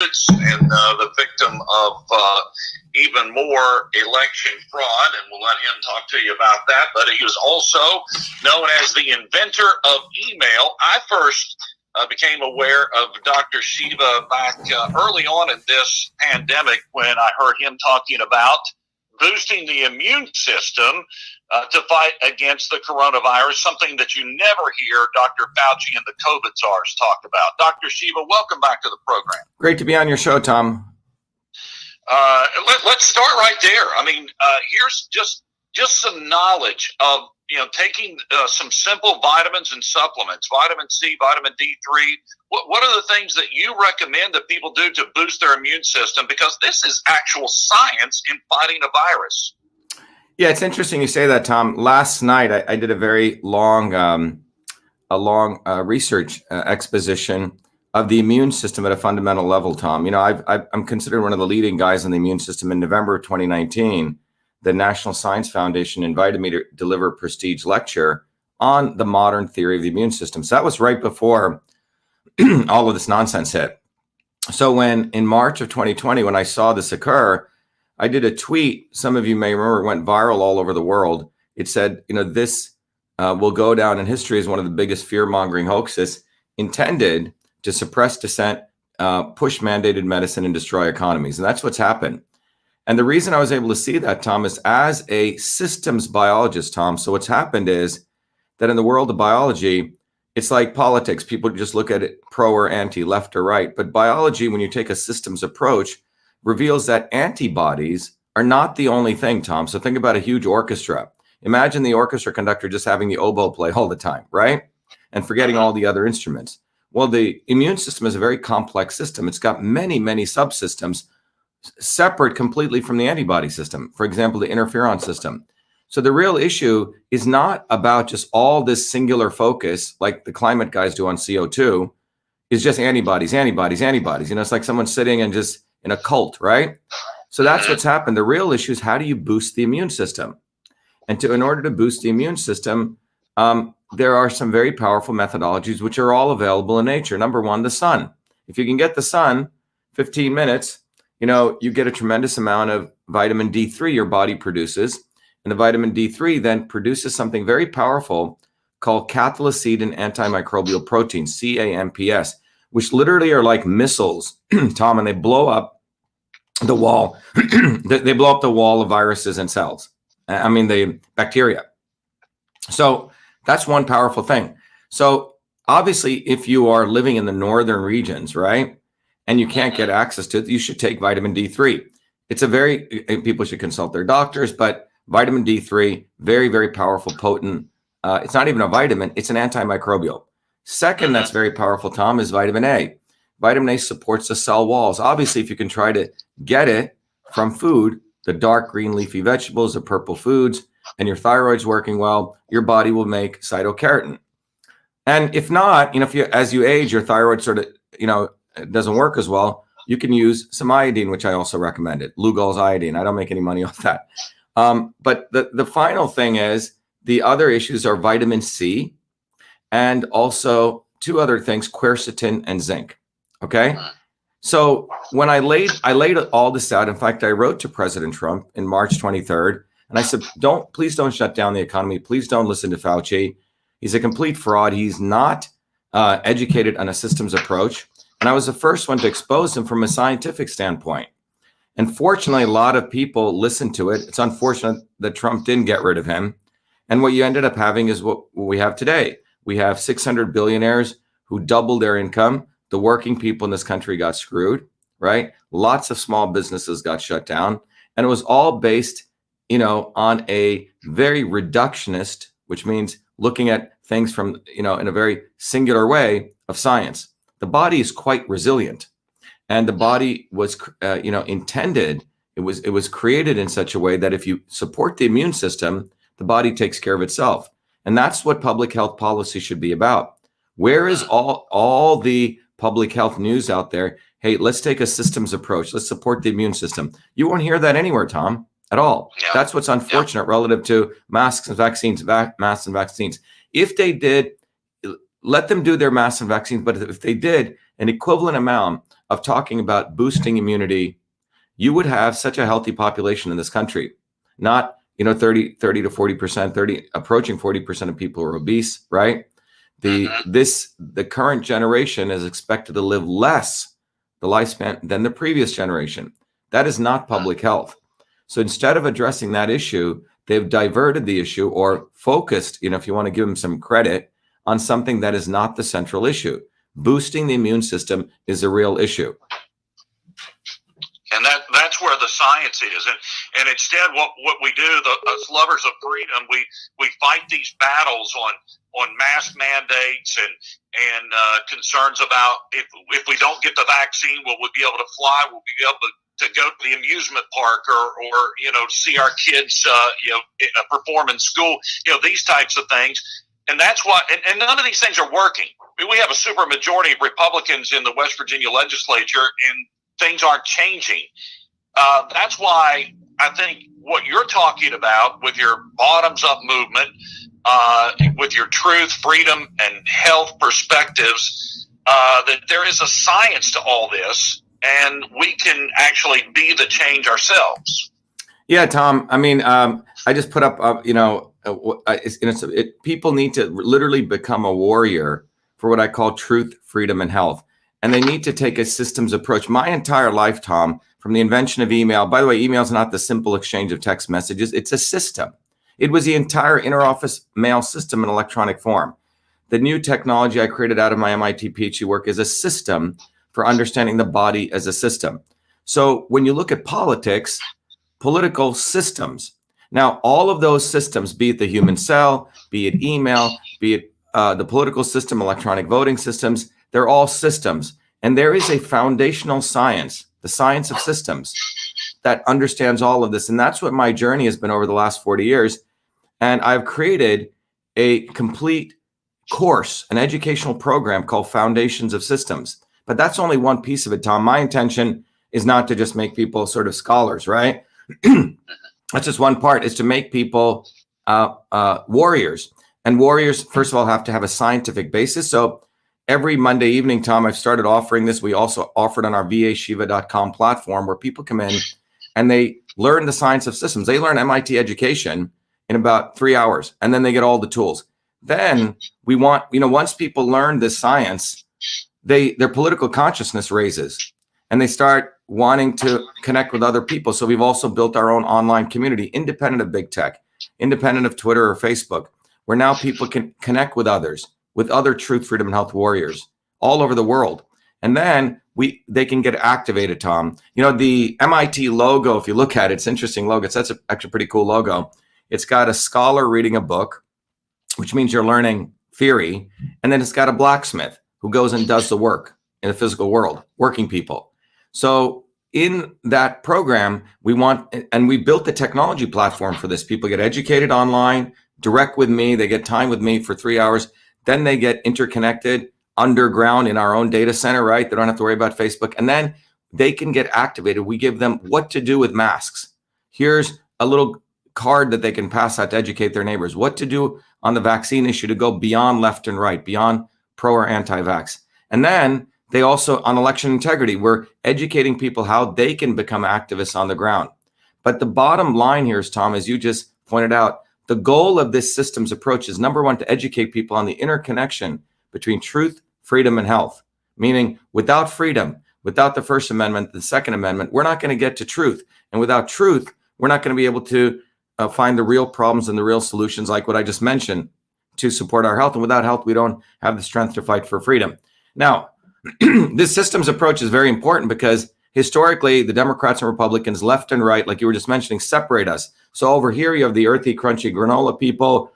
and the victim of even more election fraud, and we'll let him talk to you about that. But he was also known as the inventor of email. I first became aware of Dr.SHIVA back early on in this pandemic when I heard him talking about boosting the immune system to fight against the coronavirus, something that you never hear Dr. Fauci and the COVID czars talk about. Dr. SHIVA, welcome back to the program. Great to be on your show, Tom. Let's start right there. I mean, here's just some knowledge of, taking some simple vitamins and supplements, vitamin C, vitamin D3. What are the things that you recommend that people do to boost their immune system? Because this is actual science in fighting a virus. Yeah, it's interesting you say that, Tom. Last night, I did a very long research exposition of the immune system at a fundamental level, Tom. I'm considered one of the leading guys on the immune system. In November of 2019, the National Science Foundation invited me to deliver a prestige lecture on the modern theory of the immune system. So that was right before all of this nonsense hit. So in March of 2020, when I saw this occur, I did a tweet. Some of you may remember, it went viral all over the world. It said, this will go down in history as one of the biggest fear-mongering hoaxes intended to suppress dissent, push mandated medicine, and destroy economies. And that's what's happened. And the reason I was able to see that, Tom, is as a systems biologist, Tom. So what's happened is that in the world of biology, it's like politics. People just look at it pro or anti, left or right. But biology, when you take a systems approach, reveals that antibodies are not the only thing, Tom. So think about a huge orchestra. Imagine the orchestra conductor just having the oboe play all the time, right? And forgetting all the other instruments. Well, the immune system is a very complex system. It's got many, many subsystems separate completely from the antibody system. For example, the interferon system. So the real issue is not about just all this singular focus like the climate guys do on CO2. It's just antibodies. It's like someone sitting and just in a cult, right? So that's what's happened. The real issue is, how do you boost the immune system? And in order to boost the immune system, there are some very powerful methodologies which are all available in nature. Number one, the sun. If you can get the sun, 15 minutes, you get a tremendous amount of vitamin D3 your body produces. And the vitamin D3 then produces something very powerful called cathelicidin antimicrobial proteins, CAMPS, which literally are like missiles, Tom, and they blow up the wall. They blow up the wall of viruses and cells. The bacteria. So that's one powerful thing. So obviously, if you are living in the northern regions, right, and you can't get access to it, you should take vitamin D3. People should consult their doctors, but vitamin D3, very, very powerful, potent. It's not even a vitamin, it's an antimicrobial. Second, that's very powerful, Tom, is vitamin A. Vitamin A supports the cell walls. Obviously, if you can try to get it from food, the dark green leafy vegetables, the purple foods, and your thyroid's working well, your body will make cytokeratin. And if not, as you age, your thyroid sort of, it doesn't work as well, you can use some iodine, which I also recommended, Lugol's iodine. I don't make any money off that. But the final thing is, the other issues are vitamin C and also two other things, quercetin and zinc. Okay. So when I laid all this out, in fact, I wrote to President Trump in March 23rd, and I said, please don't shut down the economy. Please don't listen to Fauci. He's a complete fraud. He's not educated on a systems approach. And I was the first one to expose him from a scientific standpoint. And fortunately, a lot of people listened to it. It's unfortunate that Trump didn't get rid of him. And what you ended up having is what we have today. We have 600 billionaires who doubled their income. The working people in this country got screwed, right? Lots of small businesses got shut down. And it was all based, on a very reductionist, which means looking at things from, in a very singular way of science. The body is quite resilient. And the body was, intended, it was created in such a way that if you support the immune system, the body takes care of itself. And that's what public health policy should be about. Where is all the public health news out there? Hey, let's take a systems approach. Let's support the immune system. You won't hear that anywhere, Tom, at all. Yeah. That's what's unfortunate relative to masks and vaccines, masks and vaccines. If they did, let them do their masks and vaccines. But if they did an equivalent amount of talking about boosting immunity, you would have such a healthy population in this country. Not, 30 to 40%, approaching 40% of people are obese, right? The current generation is expected to live less the lifespan than the previous generation. That is not public health. So instead of addressing that issue, they've diverted the issue or focused, if you want to give them some credit, on something that is not the central issue. Boosting the immune system is a real issue. And that's where the science is. And instead, what we do, us lovers of freedom, we fight these battles on mask mandates and concerns about if we don't get the vaccine, will we be able to fly? Will we be able to go to the amusement park or see our kids perform in school? These types of things. And that's why, and none of these things are working. We have a super majority of Republicans in the West Virginia legislature, and things aren't changing. That's why I think what you're talking about with your bottoms-up movement, with your truth, freedom, and health perspectives, that there is a science to all this, and we can actually be the change ourselves. Yeah, Tom. I mean, I just put up, people need to literally become a warrior for what I call truth, freedom, and health. And they need to take a systems approach. My entire life, Tom, from the invention of email, by the way, email is not the simple exchange of text messages. It's a system. It was the entire interoffice mail system in electronic form. The new technology I created out of my MIT PhD work is a system for understanding the body as a system. So when you look at politics, political systems, now all of those systems, be it the human cell, be it email, be it the political system, electronic voting systems, they're all systems. And there is a foundational science, the science of systems, that understands all of this. And that's what my journey has been over the last 40 years. And I've created a complete course, an educational program called Foundations of Systems. But that's only one piece of it, Tom. My intention is not to just make people sort of scholars, right? That's just one part, is to make people warriors. And warriors, first of all, have to have a scientific basis. So every Monday evening, Tom, I've started offering this. We also offer it on our VAShiva.com platform, where people come in and they learn the science of systems. They learn MIT education in about 3 hours, and then they get all the tools. Then we want, once people learn this science, their political consciousness raises, and they start wanting to connect with other people. So we've also built our own online community, independent of big tech, independent of Twitter or Facebook, where now people can connect with others, with other truth, freedom, and health warriors all over the world. And then they can get activated, Tom. The MIT logo, if you look at it, it's an interesting logo. That's actually a pretty cool logo. It's got a scholar reading a book, which means you're learning theory. And then it's got a blacksmith who goes and does the work in the physical world, working people. So in that program, we built the technology platform for this. People get educated online, direct with me. They get time with me for 3 hours. Then they get interconnected underground in our own data center, right? They don't have to worry about Facebook. And then they can get activated. We give them what to do with masks. Here's a little card that they can pass out to educate their neighbors. What to do on the vaccine issue to go beyond left and right, beyond pro or anti-vax. And then they also, on election integrity, we're educating people how they can become activists on the ground. But the bottom line here is, Tom, as you just pointed out, the goal of this systems approach is, number one, to educate people on the interconnection between truth, freedom, and health. Meaning, without freedom, without the First Amendment, the Second Amendment, we're not going to get to truth. And without truth, we're not going to be able to find the real problems and the real solutions, like what I just mentioned, to support our health. And without health, we don't have the strength to fight for freedom. Now, this systems approach is very important because historically, the Democrats and Republicans, left and right, like you were just mentioning, separate us. So over here, you have the earthy, crunchy granola people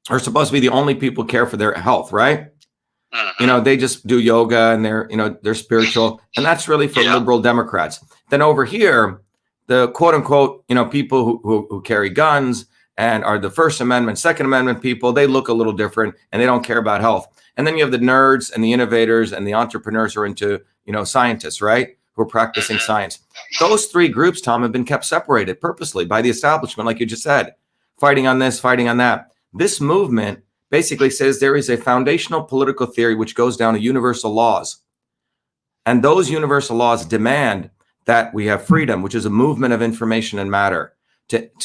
are supposed to be the only people who care for their health, right? They just do yoga and they're spiritual. And that's really for liberal Democrats. Then over here, the quote unquote, people who carry guns and are the First Amendment, Second Amendment people, they look a little different and they don't care about health. And then you have the nerds and the innovators and the entrepreneurs who are into, scientists, right? Who are practicing science. Those three groups, Tom, have been kept separated purposely by the establishment, like you just said, fighting on this, fighting on that. This movement basically says there is a foundational political theory which goes down to universal laws. And those universal laws demand that we have freedom, which is a movement of information and matter,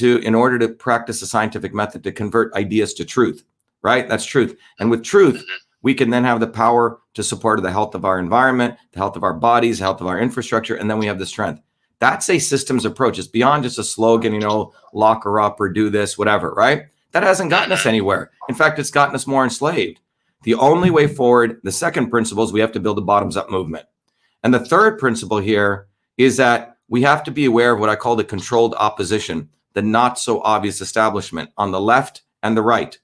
in order to practice a scientific method to convert ideas to truth, right? That's truth. And with truth, we can then have the power to support the health of our environment, the health of our bodies, the health of our infrastructure, and then we have the strength. That's a systems approach. It's beyond just a slogan, you know, lock her up or do this, whatever, right? That hasn't gotten us anywhere. In fact, it's gotten us more enslaved. The only way forward, the second principle is we have to build a bottoms-up movement. And the third principle here is that we have to be aware of what I call the controlled opposition, the not so obvious establishment on the left and the right.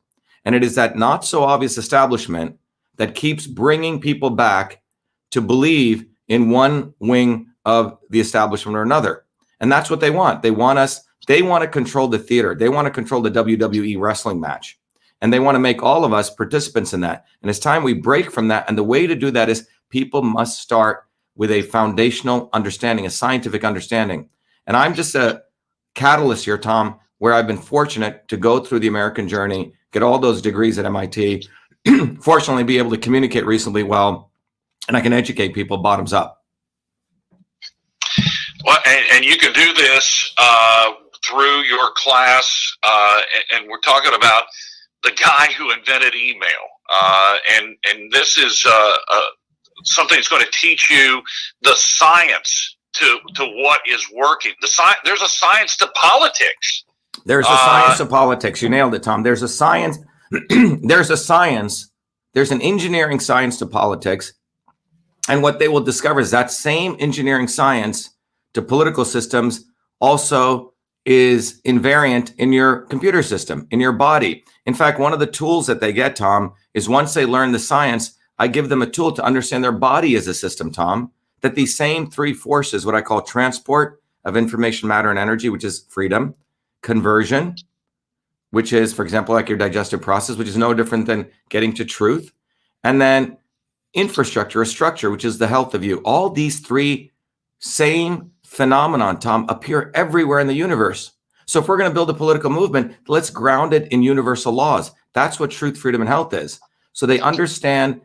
And it is that not so obvious establishment that keeps bringing people back to believe in one wing of the establishment or another. And that's what they want. They want to control the theater. They want to control the WWE wrestling match. And they want to make all of us participants in that. And it's time we break from that. And the way to do that is people must start with a foundational understanding, a scientific understanding. And I'm just a catalyst here, Tom, where I've been fortunate to go through the American journey, get all those degrees at MIT, fortunately be able to communicate reasonably well, and I can educate people bottoms up. Well, and you can do this through your class, and we're talking about the guy who invented email, and this is something that's going to teach you the science to what is working. There's a science to politics. There's a science to politics. You nailed it, Tom. There's a science. There's a science. There's an engineering science to politics. And what they will discover is that same engineering science to political systems also is invariant in your computer system, in your body. In fact, one of the tools that they get, Tom, is once they learn the science, I give them a tool to understand their body as a system, Tom, that these same three forces, what I call transport of information, matter, and energy, which is freedom, conversion, which is, for example, like your digestive process, which is no different than getting to truth, and then infrastructure, or structure, which is the health of you. All these three same phenomenon, Tom, appear everywhere in the universe. So if we're going to build a political movement, let's ground it in universal laws. That's what truth, freedom, and health is. So they understand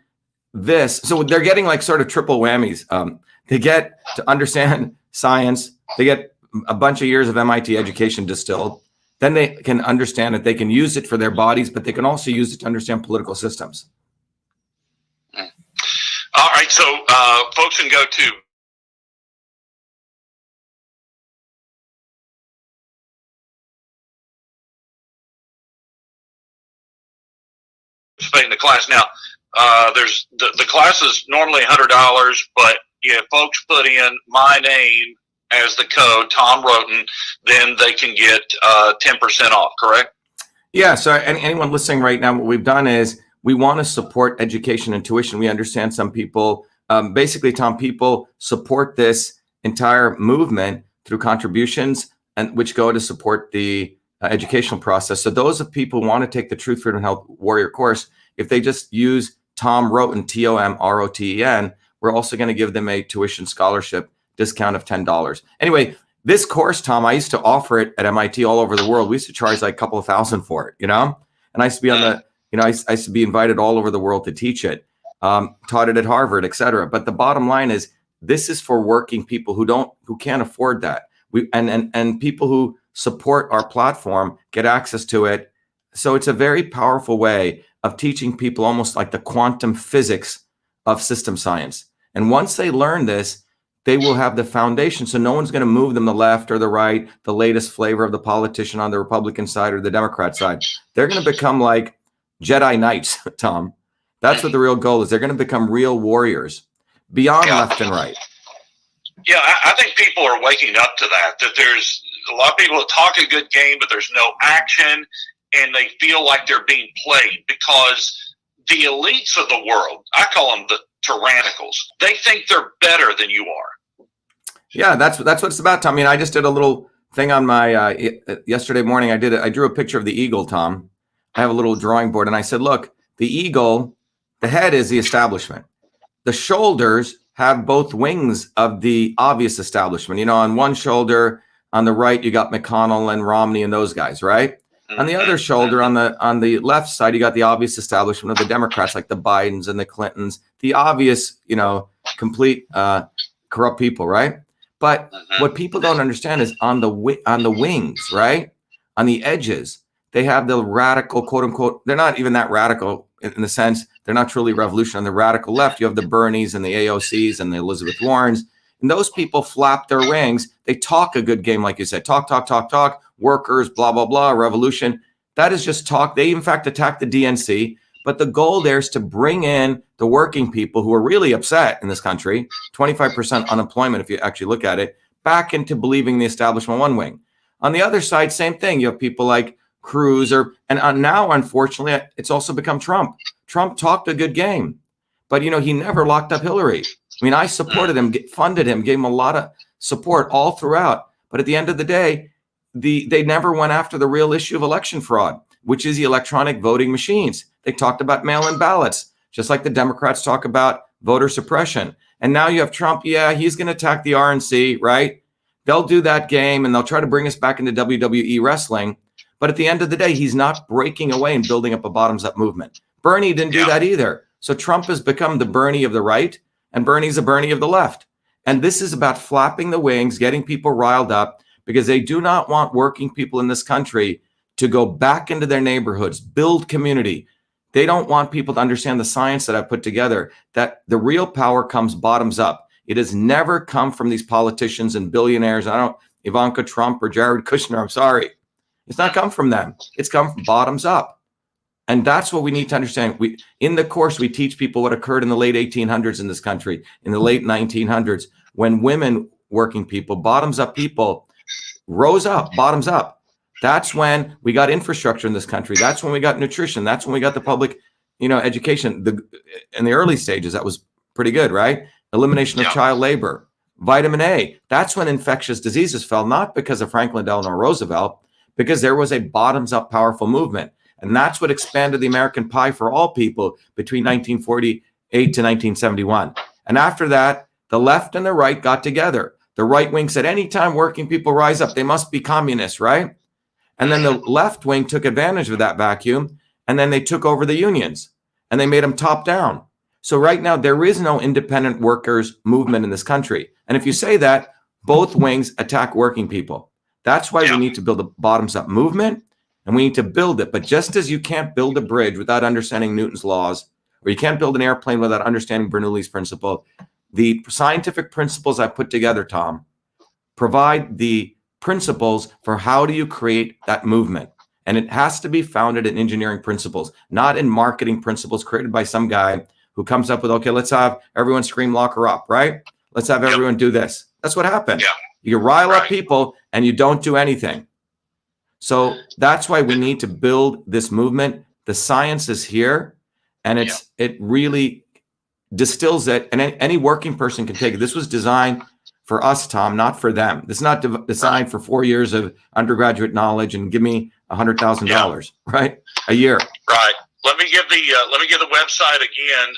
this. So they're getting like sort of triple whammies. They get to understand science. They get a bunch of years of MIT education distilled. Then they can understand that they can use it for their bodies, but they can also use it to understand political systems. All right. So folks can go to participate in the class. Now, there's the class is normally $100, but if folks put in my name as the code, Tom Roten, then they can get 10% off, correct? Yeah, so anyone listening right now, what we've done is we want to support education and tuition. We understand some people, basically, Tom, people support this entire movement through contributions, and which go to support the educational process. So those of people who want to take the Truth, Freedom, and Health Warrior course, if they just use Tom Roten, TOMROTEN, we're also going to give them a tuition scholarship discount of $10. Anyway, this course, Tom, I used to offer it at MIT all over the world. We used to charge like a couple of thousand for it, you know? And I used to be on the, you know, I used to be invited all over the world to teach it, taught it at Harvard, et cetera. But the bottom line is this is for working people who can't afford that. And people who support our platform get access to it. So it's a very powerful way of teaching people almost like the quantum physics of system science. And once they learn this, they will have the foundation. So no one's going to move them the left or the right, the latest flavor of the politician on the Republican side or the Democrat side. They're going to become like Jedi Knights, Tom. That's what the real goal is. They're going to become real warriors beyond left and right. Yeah, I think people are waking up to that there's a lot of people that talk a good game, but there's no action, and they feel like they're being played because the elites of the world, I call them the tyrannicals, they think they're better than you are. Yeah, that's what it's about, Tom. I mean, I just did a little thing on my yesterday morning. I drew a picture of the eagle, Tom. I have a little drawing board, and I said, look, the eagle, the head is the establishment. The shoulders have both wings of the obvious establishment. You know, on one shoulder, on the right, you got McConnell and Romney and those guys, right? On the other shoulder, on the left side, you got the obvious establishment of the Democrats, like the Bidens and the Clintons, the obvious, you know, complete corrupt people, right? But what people don't understand is on the wings, right? On the edges, they have the radical, quote unquote. They're not even that radical in the sense they're not truly revolution. On the radical left, you have the Bernies and the AOCs and the Elizabeth Warrens. And those people flap their wings. They talk a good game, like you said, talk, workers, blah, blah, blah, revolution. That is just talk. They, in fact, attack the DNC. But the goal there is to bring in the working people who are really upset in this country, 25% unemployment, if you actually look at it, back into believing the establishment one wing. On the other side, same thing. You have people like Cruz, and now, unfortunately, it's also become Trump. Trump talked a good game, but, he never locked up Hillary. I mean, I supported him, funded him, gave him a lot of support all throughout. But at the end of the day, they never went after the real issue of election fraud, which is the electronic voting machines. They talked about mail-in ballots, just like the Democrats talk about voter suppression. And now you have Trump. Yeah, he's going to attack the RNC, right? They'll do that game, and they'll try to bring us back into WWE wrestling. But at the end of the day, he's not breaking away and building up a bottoms-up movement. Bernie didn't do that either. So Trump has become the Bernie of the right, and Bernie's a Bernie of the left. And this is about flapping the wings, getting people riled up, because they do not want working people in this country to go back into their neighborhoods, build community. They don't want people to understand the science that I put together, that the real power comes bottoms up. It has never come from these politicians and billionaires. Ivanka Trump or Jared Kushner, I'm sorry. It's not come from them. It's come from bottoms up. And that's what we need to understand. In the course, we teach people what occurred in the late 1800s in this country, in the late 1900s, when women, working people, bottoms up people, rose up, bottoms up. That's when we got infrastructure in this country. That's when we got nutrition. That's when we got the public, education. In the early stages, that was pretty good, right? Elimination of child labor, vitamin A. That's when infectious diseases fell, not because of Franklin Delano Roosevelt, because there was a bottoms-up powerful movement. And that's what expanded the American pie for all people between 1948 to 1971. And after that, the left and the right got together. The right wing said, anytime working people rise up, they must be communists, right? And then the left wing took advantage of that vacuum, and then they took over the unions, and they made them top down. So right now, there is no independent workers movement in this country. And if you say that, both wings attack working people. That's why we need to build a bottoms-up movement, and we need to build it. But just as you can't build a bridge without understanding Newton's laws, or you can't build an airplane without understanding Bernoulli's principle, the scientific principles I put together, Tom, provide the principles for how do you create that movement. And it has to be founded in engineering principles, not in marketing principles created by some guy who comes up with, okay, let's have everyone scream, lock her up, right? Let's have everyone do this. That's what happened. You rile up people and you don't do anything. So that's why we need to build this movement. The science is here, and it really distills it, and any working person can take it. This was designed for us, Tom, not for them. This is not designed for 4 years of undergraduate knowledge and give me $100,000, right? A year. Right. Let me give the website again,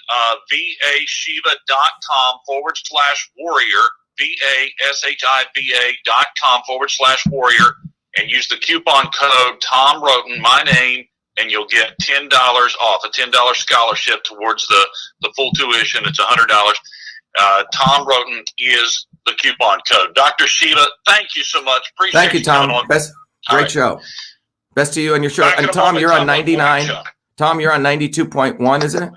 vashiva.com/warrior, vashiva.com/warrior, and use the coupon code Tom Roten, my name, and you'll get $10 off, a $10 scholarship towards the full tuition. It's $100. Tom Roten is the coupon code. Dr. Shiva, thank you so much. Appreciate Thank you, Tom. Great show. Best to you and your show. And Tom, you're on 99. Tom, you're on 92.1, isn't it?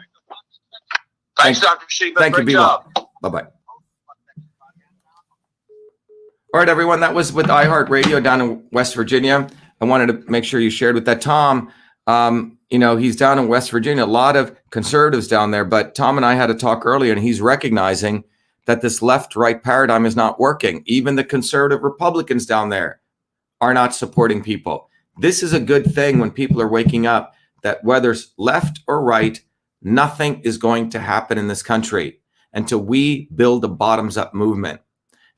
Thanks, Dr. Shiva. Thank you. Be well. Bye-bye. All right, everyone. That was with iHeart Radio down in West Virginia. I wanted to make sure you shared with that. Tom, he's down in West Virginia, a lot of conservatives down there, but Tom and I had a talk earlier, and he's recognizing that this left-right paradigm is not working. Even the conservative Republicans down there are not supporting people. This is a good thing when people are waking up that whether it's left or right, nothing is going to happen in this country until we build a bottoms-up movement.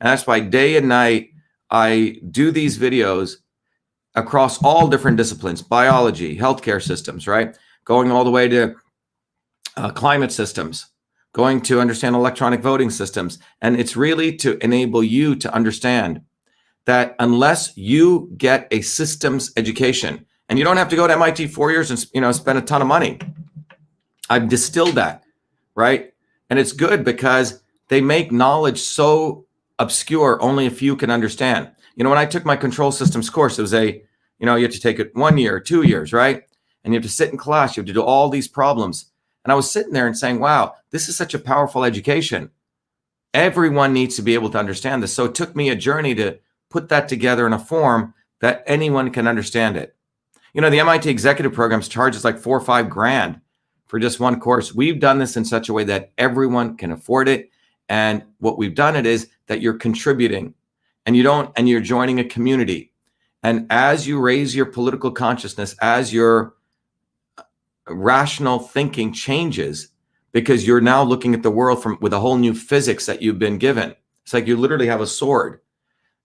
And that's why day and night I do these videos across all different disciplines, biology, healthcare systems, right? Going all the way to climate systems, going to understand electronic voting systems. And it's really to enable you to understand that unless you get a systems education, and you don't have to go to MIT 4 years and spend a ton of money. I've distilled that, right? And it's good because they make knowledge so obscure, only a few can understand. You know, when I took my control systems course, it was you have to take it 1 year, 2 years, right? And you have to sit in class, you have to do all these problems. And I was sitting there and saying, wow, this is such a powerful education. Everyone needs to be able to understand this. So it took me a journey to put that together in a form that anyone can understand it. You know, the MIT executive programs charges like $4 or $5 grand for just one course. We've done this in such a way that everyone can afford it. And what we've done it is that you're contributing and you're joining a community. And as you raise your political consciousness, as your rational thinking changes, because you're now looking at the world with a whole new physics that you've been given. It's like you literally have a sword.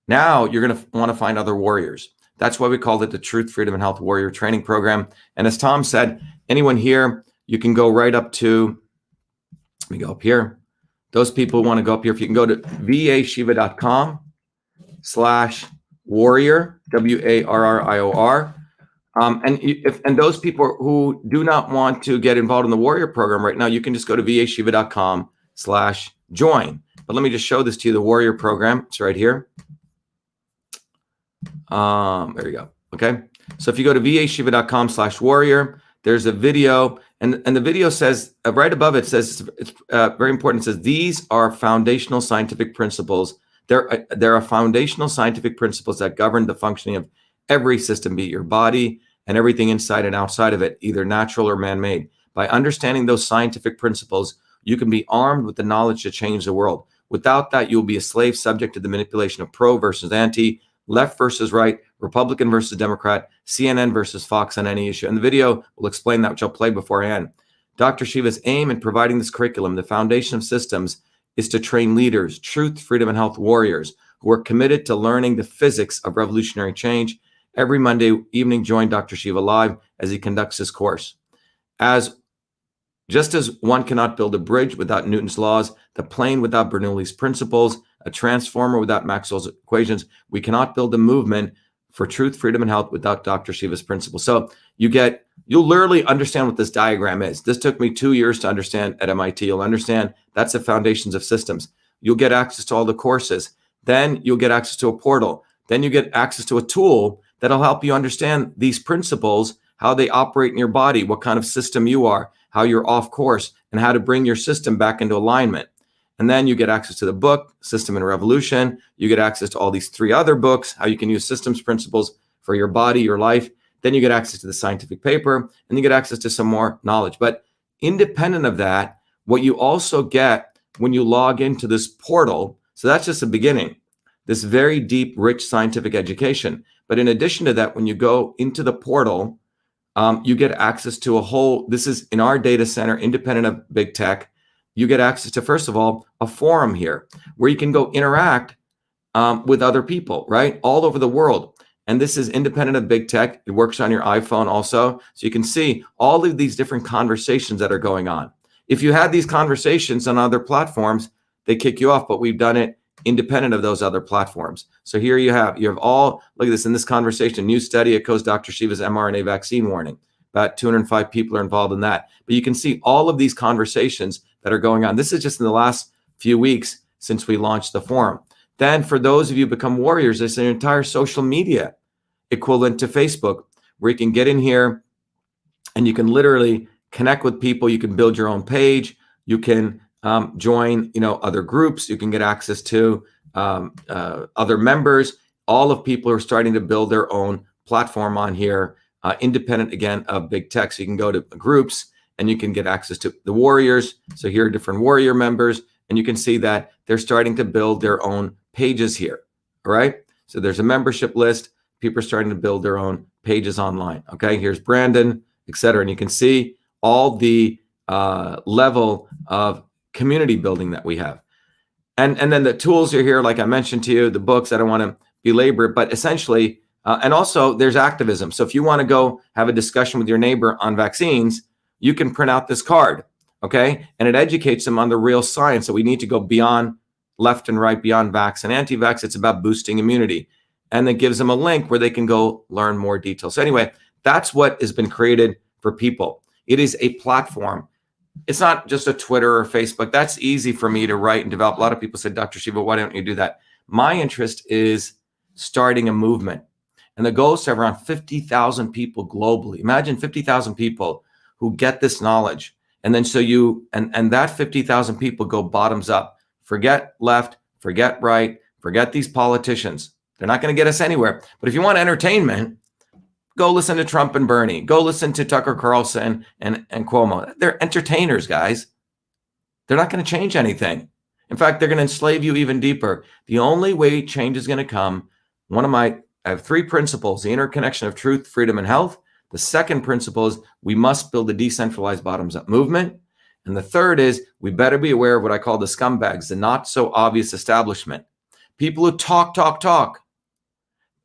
Now you're going to want to find other warriors. That's why we called it the Truth, Freedom, and Health Warrior Training Program. And as Tom said, anyone here, you can go right up to, let me go up here. Those people who want to go up here, if you can go to vashiva.com/warrior, WARRIOR. And those people who do not want to get involved in the Warrior Program right now, you can just go to vashiva.com/join. But let me just show this to you, the Warrior Program. It's right here. There you go. Okay. So if you go to vashiva.com/warrior, there's a video, and the video says right above it says, it's very important. It says, these are foundational scientific principles. There are foundational scientific principles that govern the functioning of every system, be it your body and everything inside and outside of it, either natural or man-made. By understanding those scientific principles, you can be armed with the knowledge to change the world. Without that, you'll be a slave subject to the manipulation of pro versus anti, left versus right, Republican versus Democrat, CNN versus Fox on any issue. And the video will explain that, which I'll play beforehand. Dr. Shiva's aim in providing this curriculum, the foundation of systems, is to train leaders, truth, freedom, and health warriors who are committed to learning the physics of revolutionary change. Every Monday evening, join Dr. Shiva live as he conducts his course. Just as one cannot build a bridge without Newton's laws, the plane without Bernoulli's principles, a transformer without Maxwell's equations, we cannot build a movement for truth, freedom, and health without Dr. Shiva's principles. So you'll literally understand what this diagram is. This took me 2 years to understand at MIT. You'll understand that's the foundations of systems. You'll get access to all the courses. Then you'll get access to a portal. Then you get access to a tool that'll help you understand these principles, how they operate in your body, what kind of system you are, how you're off course, and how to bring your system back into alignment. And then you get access to the book, System and Revolution. You get access to all these 3 other books, how you can use systems principles for your body, your life. Then you get access to the scientific paper, and you get access to some more knowledge. But independent of that, what you also get when you log into this portal, so that's just the beginning, this very deep, rich scientific education. But in addition to that, when you go into the portal, you get access to this is in our data center, independent of big tech. You get access to, first of all, a forum here where you can go interact with other people, right? All over the world. And this is independent of big tech. It works on your iPhone also. So you can see all of these different conversations that are going on. If you had these conversations on other platforms, they kick you off, but we've done it independent of those other platforms. So here you have all, look at this, in this conversation, new study echoes Dr. Shiva's mRNA vaccine warning. About 205 people are involved in that. But you can see all of these conversations that are going on. This is just in the last few weeks since we launched the forum. Then for those of you who become warriors, there's an entire social media equivalent to Facebook where you can get in here and you can literally connect with people. You can build your own page. You can join, other groups. You can get access to other members. All of people are starting to build their own platform on here, independent again of big tech. So you can go to groups and you can get access to the warriors. So here are different warrior members, and you can see that they're starting to build their own pages here. All right. So there's a membership list. People are starting to build their own pages online. Okay. Here's Brandon, et cetera. And you can see all the level of community building that we have. And then the tools are here, like I mentioned to you, the books. I don't want to belabor it, but essentially, and also there's activism. So if you want to go have a discussion with your neighbor on vaccines, you can print out this card, okay? And it educates them on the real science. So we need to go beyond left and right, beyond vax and anti-vax. It's about boosting immunity. And it gives them a link where they can go learn more details. So anyway, that's what has been created for people. It is a platform. it's not just a Twitter or Facebook. That's easy for me to write and develop. A lot of people said, Dr. Shiva, why don't you do that? My interest is starting a movement. And the goal is to have around 50,000 people globally. Imagine 50,000 people who get this knowledge. And then so you, and that 50,000 people go bottoms up. Forget left, forget right, forget these politicians. They're not going to get us anywhere. But if you want entertainment, go listen to Trump and Bernie. Go listen to Tucker Carlson and Cuomo. They're entertainers, guys. They're not going to change anything. In fact, they're going to enslave you even deeper. The only way change is going to come, I have 3 principles: the interconnection of truth, freedom, and health. The second principle is we must build a decentralized bottoms-up movement. And the third is we better be aware of what I call the scumbags, the not so obvious establishment. People who talk,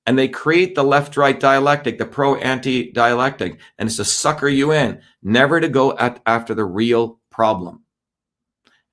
and they create the left-right dialectic, the pro-anti dialectic, and it's to sucker you in, never to go after the real problem.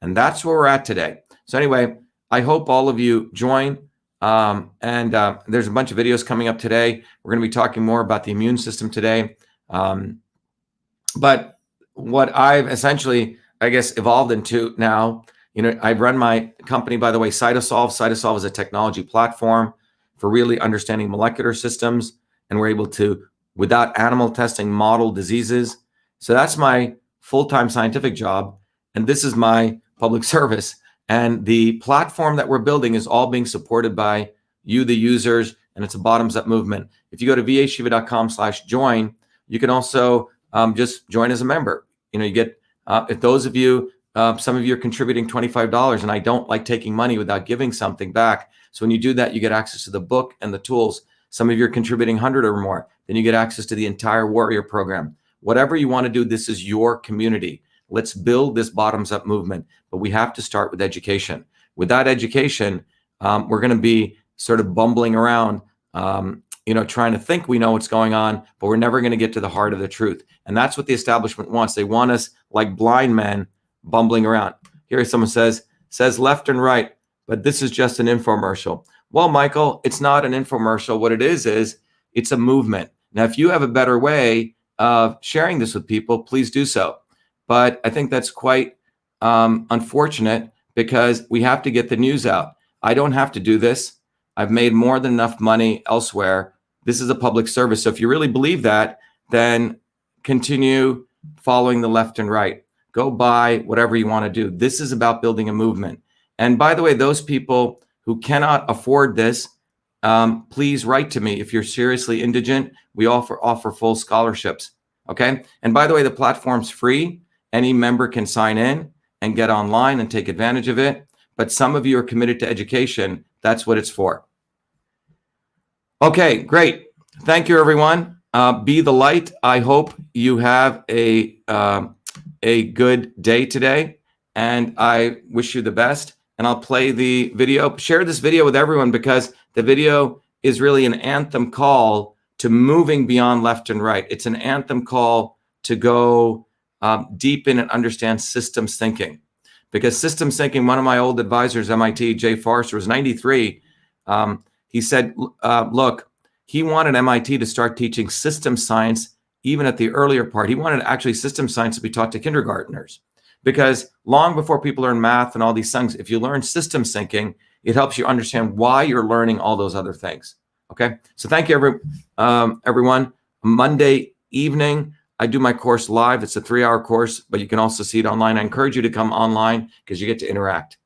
And that's where we're at today. So anyway, I hope all of you join. There's a bunch of videos coming up today. We're going to be talking more about the immune system today. But what I've essentially, I guess, evolved into now, I run my company, by the way, Cytosolve. Cytosolve is a technology platform for really understanding molecular systems. And we're able to, without animal testing, model diseases. So that's my full-time scientific job. And this is my public service. And the platform that we're building is all being supported by you, the users, and it's a bottoms-up movement. If you go to vashiva.com/join, you can also just join as a member. You get, if those of you, some of you are contributing $25, and I don't like taking money without giving something back. So when you do that, you get access to the book and the tools. Some of you are contributing 100 or more. Then you get access to the entire Warrior program. Whatever you want to do, this is your community. Let's build this bottoms-up movement, but we have to start with education. Without education, we're going to be sort of bumbling around, trying to think we know what's going on, but we're never going to get to the heart of the truth. And that's what the establishment wants. They want us like blind men bumbling around. Here someone says left and right, but this is just an infomercial. Well, Michael, it's not an infomercial. What it is it's a movement. Now, if you have a better way of sharing this with people, please do so. But I think that's quite unfortunate because we have to get the news out. I don't have to do this. I've made more than enough money elsewhere. This is a public service. So if you really believe that, then continue following the left and right. Go buy whatever you want to do. This is about building a movement. And by the way, those people who cannot afford this, please write to me. If you're seriously indigent, we offer full scholarships. Okay. And by the way, the platform's free. Any member can sign in and get online and take advantage of it. But some of you are committed to education. That's what it's for. Okay, great. Thank you, everyone. Be the light. I hope you have a good day today, and I wish you the best. And I'll play the video. Share this video with everyone because the video is really an anthem call to moving beyond left and right. It's an anthem call to go deep in and understand systems thinking. Because systems thinking, one of my old advisors, MIT, Jay Forrester, was 93. He said, look, he wanted MIT to start teaching system science even at the earlier part. He wanted actually system science to be taught to kindergartners. Because long before people learn math and all these things, if you learn systems thinking, it helps you understand why you're learning all those other things. Okay, so thank you, everyone. Monday evening, I do my course live. It's a 3-hour course, but you can also see it online. I encourage you to come online because you get to interact.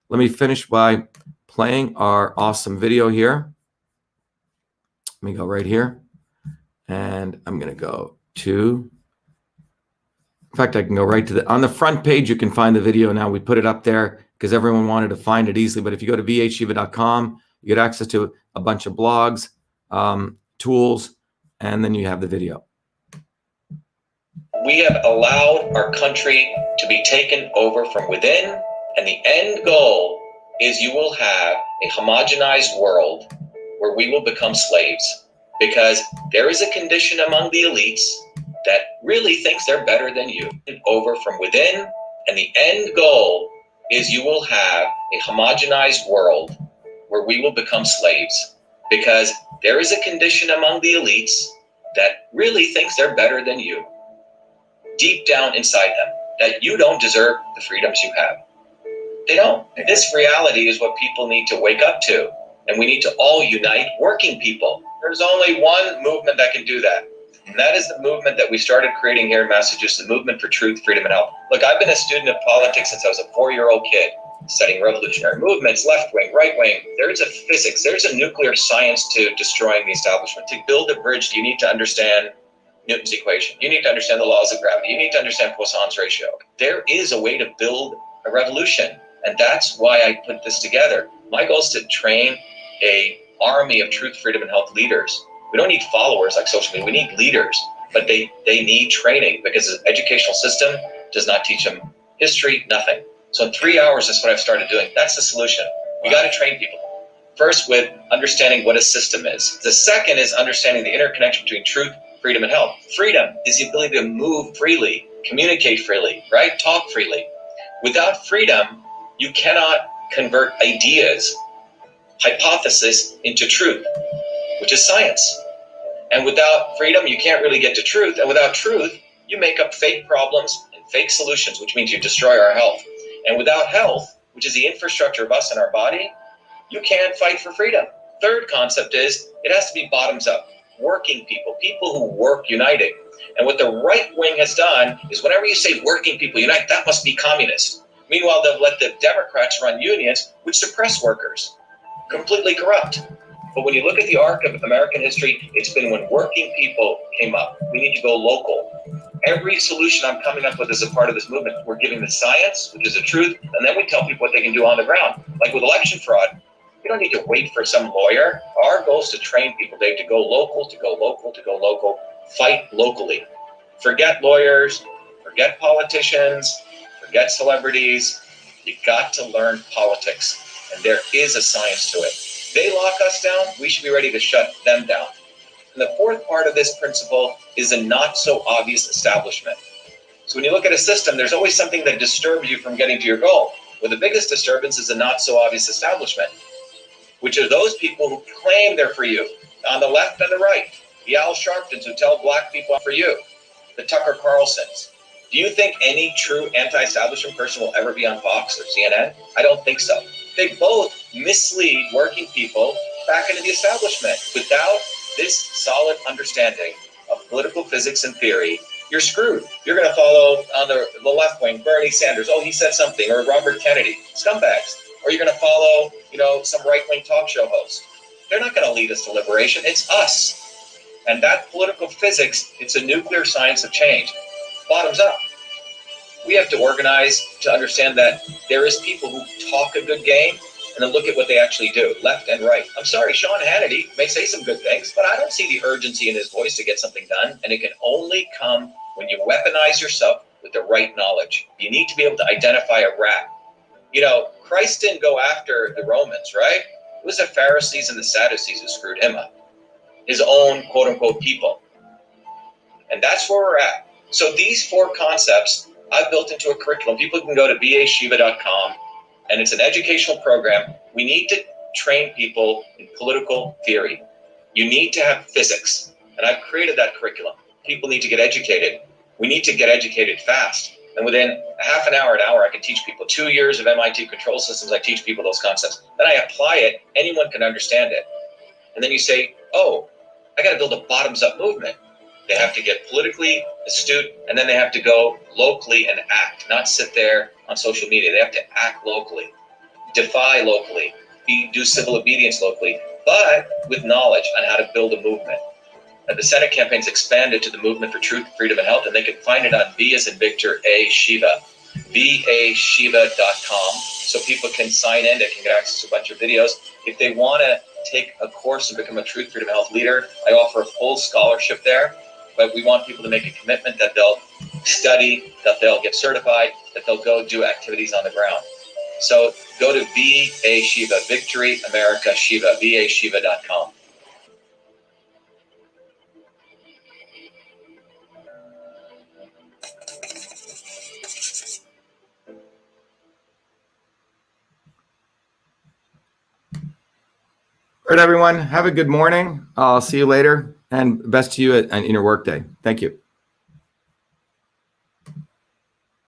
Let me finish by playing our awesome video here. Let me go right here. And I'm going to go to, in fact, I can go right to on the front page, you can find the video now. We put it up there because everyone wanted to find it easily. But if you go to vashiva.com, you get access to a bunch of blogs, tools, and then you have the video. We have allowed our country to be taken over from within, and the end goal is you will have a homogenized world where we will become slaves, because there is a condition among the elites that really thinks they're better than you. Over from within, and the end goal is you will have a homogenized world where we will become slaves, because there is a condition among the elites that really thinks they're better than you. Deep down inside them, that you don't deserve the freedoms you have. They don't. This reality is what people need to wake up to. And we need to all unite working people. There's only one movement that can do that. And that is the movement that we started creating here in Massachusetts, the movement for truth, freedom, and health. Look, I've been a student of politics since I was a 4-year-old kid, studying revolutionary movements, left wing, right wing. There's a physics, there's a nuclear science to destroying the establishment. To build a bridge, you need to understand Newton's equation. You need to understand the laws of gravity. You need to understand Poisson's ratio. There is a way to build a revolution. And that's why I put this together. My goal is to train an army of truth, freedom, and health leaders. We don't need followers like social media. We need leaders, but they need training because the educational system does not teach them history, nothing. So in 3 hours, that's what I've started doing. That's the solution. You got to train people. First, with understanding what a system is. The second is understanding the interconnection between truth, freedom, and health. Freedom is the ability to move freely, communicate freely, right? Talk freely. Without freedom, you cannot convert ideas, hypothesis into truth, which is science. And without freedom, you can't really get to truth. And without truth, you make up fake problems and fake solutions, which means you destroy our health. And without health, which is the infrastructure of us and our body, you can't fight for freedom. Third concept is it has to be bottoms up, working people, people who work united. And what the right wing has done is whenever you say working people unite, that must be communist. Meanwhile, they'll let the Democrats run unions, which suppress workers. Completely corrupt. But when you look at the arc of American history, it's been when working people came up. We need to go local. Every solution I'm coming up with as a part of this movement, we're giving the science, which is the truth, and then we tell people what they can do on the ground. Like with election fraud, you don't need to wait for some lawyer. Our goal is to train people. They have to go local, to go local, to go local. Fight locally. Forget lawyers, forget politicians, forget celebrities. You got to learn politics, and there is a science to it. They lock us down, we should be ready to shut them down. And the fourth part of this principle is a not so obvious establishment. So when you look at a system, there's always something that disturbs you from getting to your goal. Well, the biggest disturbance is a not so obvious establishment, which are those people who claim they're for you, on the left and the right. The Al Sharptons who tell black people I'm for you, the Tucker Carlsons. Do you think any true anti-establishment person will ever be on Fox or CNN? I don't think so. They both mislead working people back into the establishment. Without this solid understanding of political physics and theory, you're screwed. You're going to follow on the left wing, Bernie Sanders. Oh, he said something, or Robert Kennedy, scumbags. Or you're going to follow, some right-wing talk show host. They're not going to lead us to liberation. It's us. And that political physics, it's a nuclear science of change. Bottoms up. We have to organize to understand that there is people who talk a good game and then look at what they actually do, left and right. I'm sorry, Sean Hannity may say some good things, but I don't see the urgency in his voice to get something done. And it can only come when you weaponize yourself with the right knowledge. You need to be able to identify a rat. Christ didn't go after the Romans, right? It was the Pharisees and the Sadducees who screwed him up. His own quote unquote people. And that's where we're at. So these four concepts I've built into a curriculum. People can go to BeAShiva.com, and it's an educational program. We need to train people in political theory. You need to have physics, and I've created that curriculum. People need to get educated. We need to get educated fast. And within half an hour, I can teach people 2 years of MIT control systems. I teach people those concepts. Then I apply it. Anyone can understand it. And then you say, oh, I got to build a bottoms-up movement. They have to get politically astute, and then they have to go locally and act, not sit there on social media. They have to act locally, defy locally, do civil obedience locally, but with knowledge on how to build a movement. And the Senate campaign's expanded to the Movement for Truth, Freedom, and Health, and they can find it on B as in Victor, A, Shiva, BeAShiva.com, so people can sign in. They can get access to a bunch of videos. If they want to take a course and become a Truth, Freedom, and Health leader, I offer a full scholarship there. But we want people to make a commitment that they'll study, that they'll get certified, that they'll go do activities on the ground. So go to BeAShiva, Victory America Shiva, BeAShiva.com. All right, everyone. Have a good morning. I'll see you later, and best to you in your workday. Thank you.